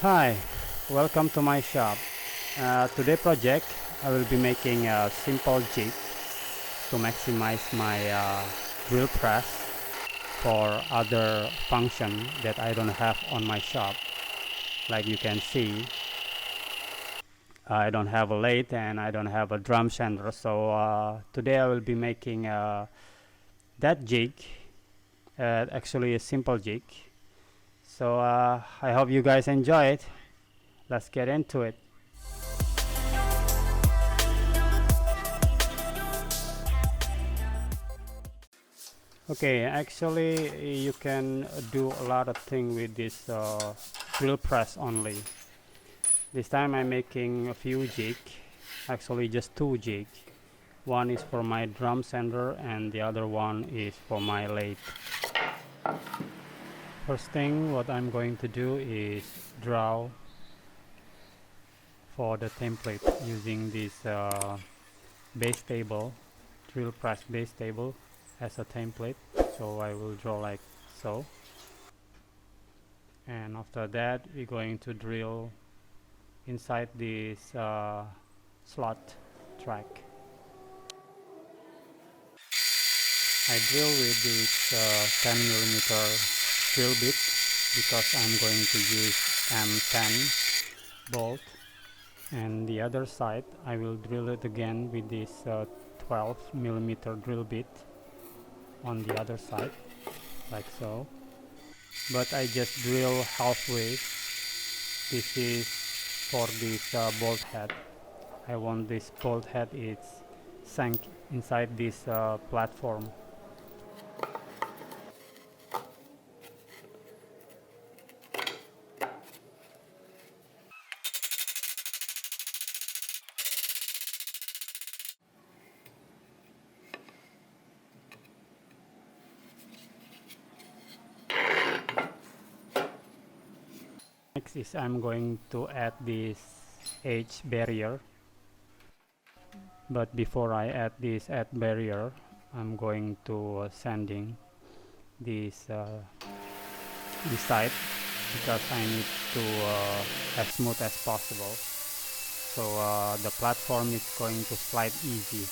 Hi, welcome to my shop. Today project I will be making a simple jig to maximize my drill press for other function that I don't have on my shop. Like you can see, I don't have a lathe and I don't have a drum sander, so today I will be making that jig, actually a simple jig. So I hope you guys enjoy it. Let's get into it. Okay, actually you can do a lot of things with this drill press only. This time I'm making a few jig, actually just two jig. One is for my drum sander and the other one is for my lathe. First thing what I'm going to do is draw for the template using this base table, drill press base table as a template. So I will draw like so, and after that we're going to drill inside this slot track. I drill with this 10 millimeter drill bit because I'm going to use M10 bolt, and the other side I will drill it again with this 12 millimeter drill bit on the other side like so, but I just drill halfway. This is for this bolt head. I want this bolt head is sank inside this platform. Next is I'm going to add this edge barrier, but before I add this edge barrier I'm going to sanding this side because I need to as smooth as possible, so the platform is going to slide easy.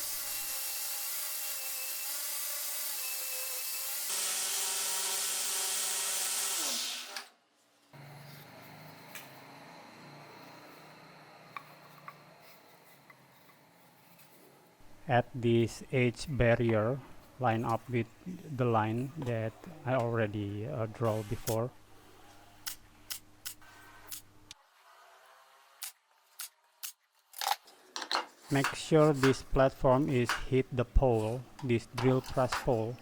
Add this edge barrier line up with the line that I already draw before. Make sure this platform is hit the pole, this drill press pole.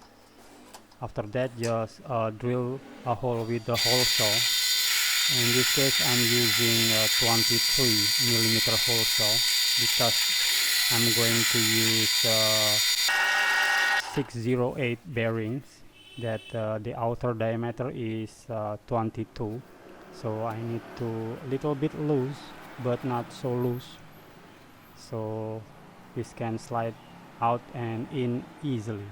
After that just drill a hole with the hole saw. In this case I'm using 23 millimeter hole saw because I'm going to use 608 bearings that the outer diameter is 22, so I need to little bit loose but not so loose, so this can slide out and in easily.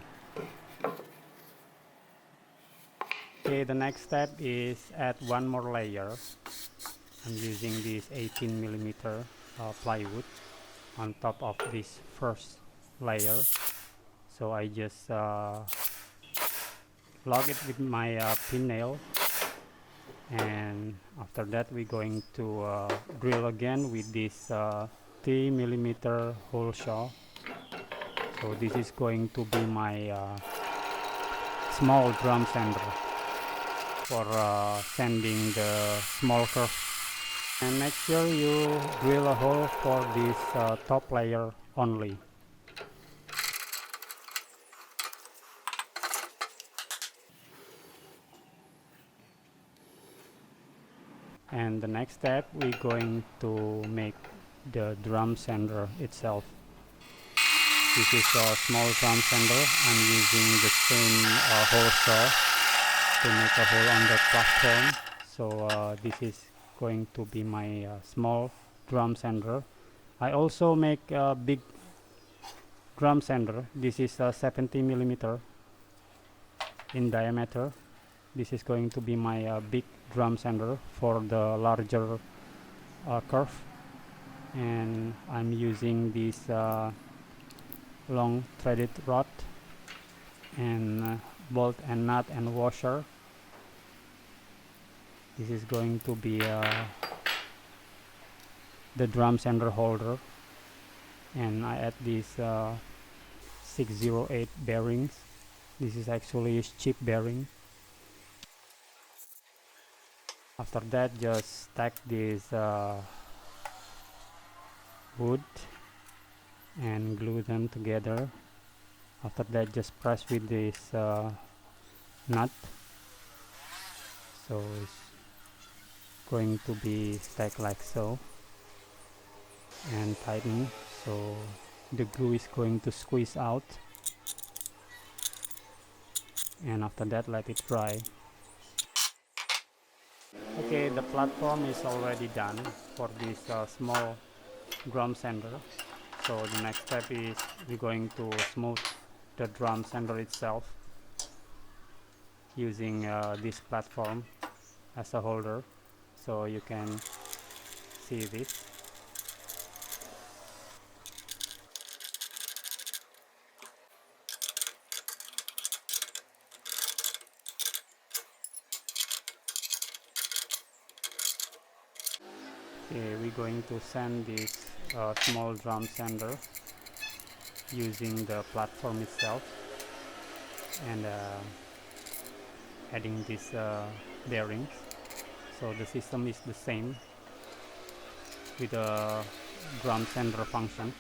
Okay, the next step is add one more layer. I'm using this 18 millimeter plywood on top of this first layer, so I just lock it with my pin nail, and after that we're going to drill again with this 3 millimeter hole saw. So this is going to be my small drum sander for sanding the small curve. And make sure you drill a hole for this top layer only. And the next step we're going to make the drum sander itself. This is a small drum sander. I'm using the same hole saw to make a hole on the platform. So this is going to be my small drum sander. I also make a big drum sander. This is 70 millimeter in diameter, This is going to be my big drum sander for the larger curve, and I'm using this long threaded rod and bolt and nut and washer. This is going to be the drum sander holder, and I add these 608 bearings. This is actually a cheap bearing. After that, just stack this wood and glue them together. After that, just press with this nut, so it's going to be stacked like so, and tighten, so the glue is going to squeeze out. And after that, let it dry. Okay, the platform is already done for this small drum sander. So the next step is we're going to smooth the drum sander itself using this platform as a holder, so you can see this. Okay, we're going to sand this small drum sander using the platform itself, and adding these bearings. So the system is the same with the drum sander function.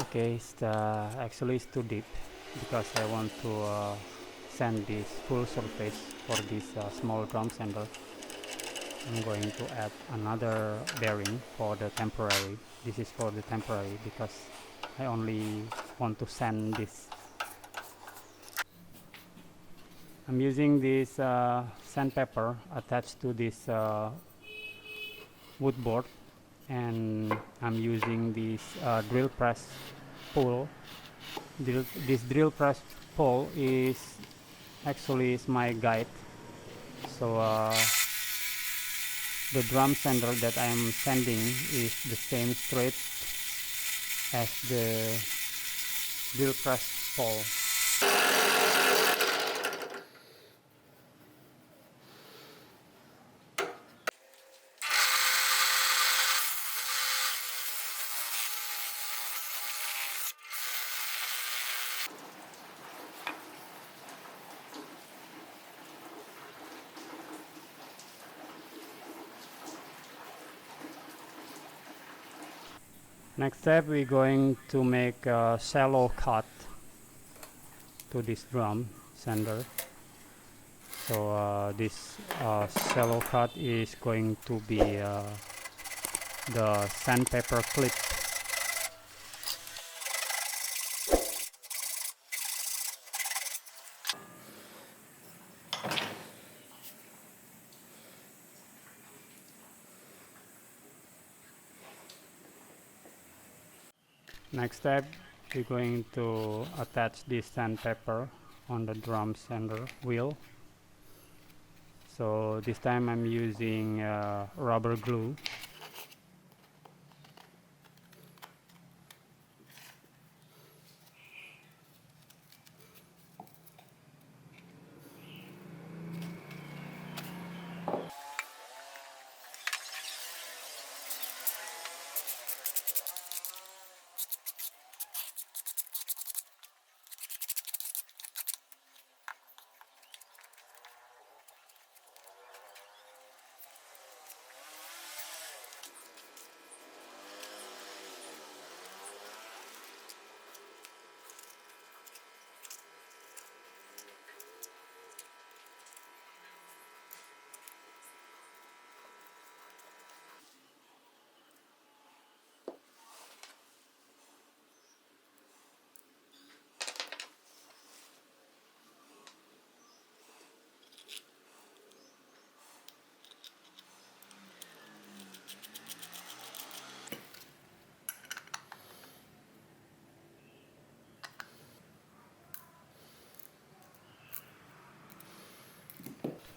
Okay, actually it's too deep because I want to sand this full surface for this small drum sander. I'm going to add another bearing for the temporary. This is for the temporary because I only want to sand this. I'm using this sandpaper attached to this wood board, and I'm using this drill press pole. This drill press pole is actually is my guide. So the drum sander that I am sanding is the same straight as the drill press pole. Next step, we're going to make a shallow cut to this drum sander. So this shallow cut is going to be the sandpaper clip. Next step, we're going to attach this sandpaper on the drum sander wheel. So this time I'm using rubber glue.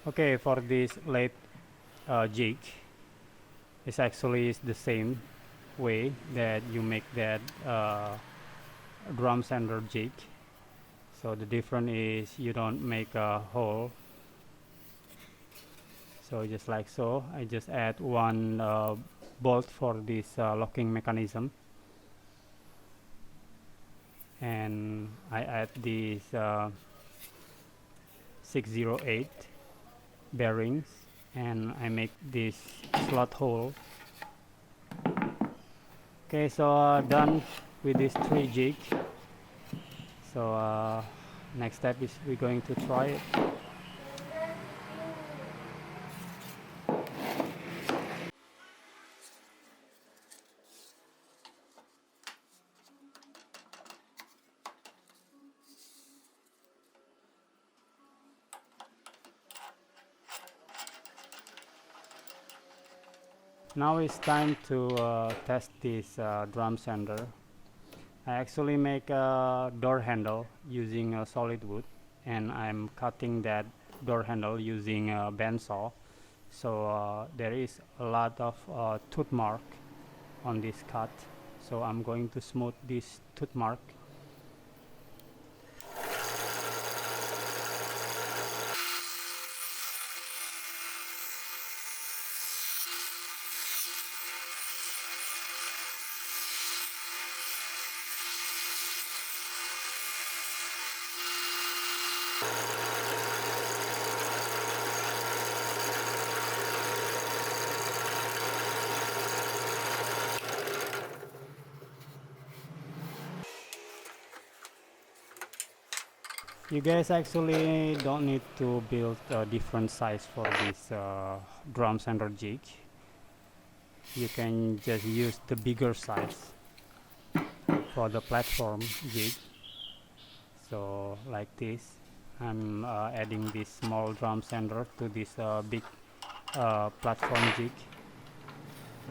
Okay, for this lathe jig, it's actually the same way that you make that drum sander jig. So the difference is you don't make a hole. So just like so, I just add one bolt for this locking mechanism, and I add this 608 bearings, and I make this slot hole. Okay, so done with these 3 jigs. So next step is we're going to try it. Now it's time to test this drum sander. I actually make a door handle using a solid wood, and I'm cutting that door handle using a bandsaw. So there is a lot of tooth mark on this cut. So I'm going to smooth this tooth mark. You guys actually don't need to build a different size for this drum sander jig. You can just use the bigger size for the platform jig. So like this, I'm adding this small drum sander to this big platform jig,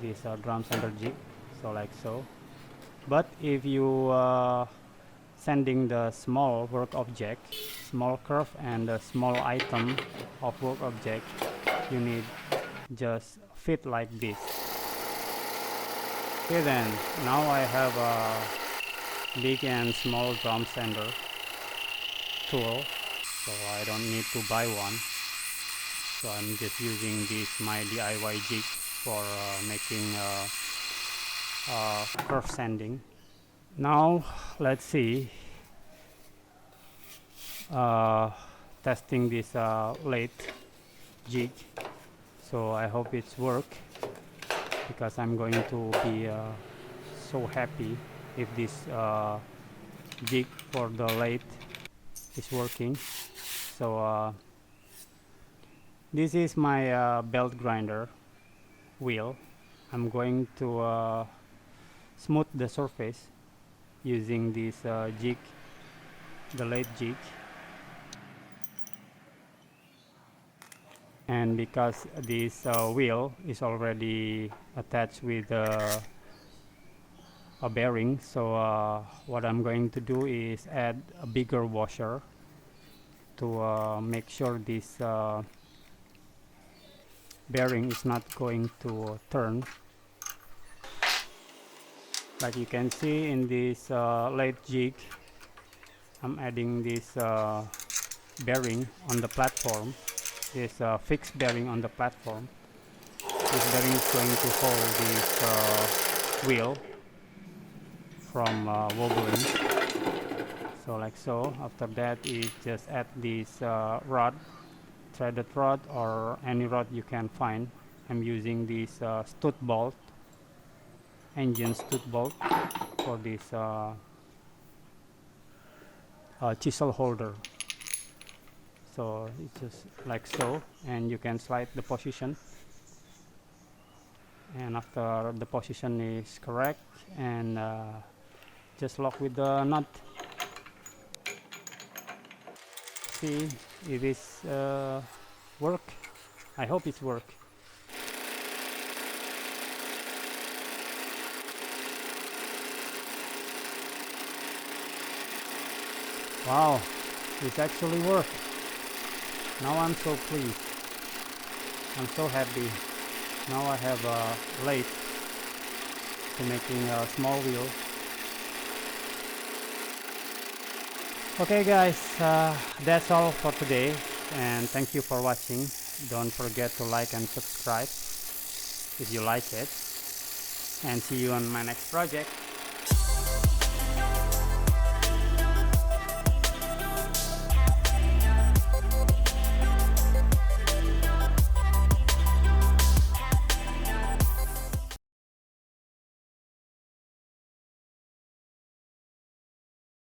this drum sander jig. So like so. But if you sending the small work object, small curve and the small item of work object, you need just fit like this. Okay, then now I have a big and small drum sander tool, so I don't need to buy one. So I'm just using this my DIY jig for making curve sanding. Now let's see, testing this lathe jig. So I hope it's work, because I'm going to be so happy if this jig for the lathe is working. So this is my belt grinder wheel. I'm going to smooth the surface using this jig, the lathe jig. And because this wheel is already attached with a bearing, so what I'm going to do is add a bigger washer to make sure this bearing is not going to turn. Like you can see in this lathe jig, I'm adding this bearing on the platform, this fixed bearing on the platform. This bearing is going to hold this wheel from wobbling. So like so. After that, you just add this rod, threaded rod or any rod you can find. I'm using this stud bolt, engine stud bolt, for this chisel holder. So it's just like so, and you can slide the position, and after the position is correct, and just lock with the nut. See if it's work. I hope it's work. Wow, it's actually work. Now I'm so pleased. I'm so happy. Now I have a lathe to making a small wheel. Okay guys, that's all for today, and thank you for watching. Don't forget to like and subscribe if you like it, and see you on my next project.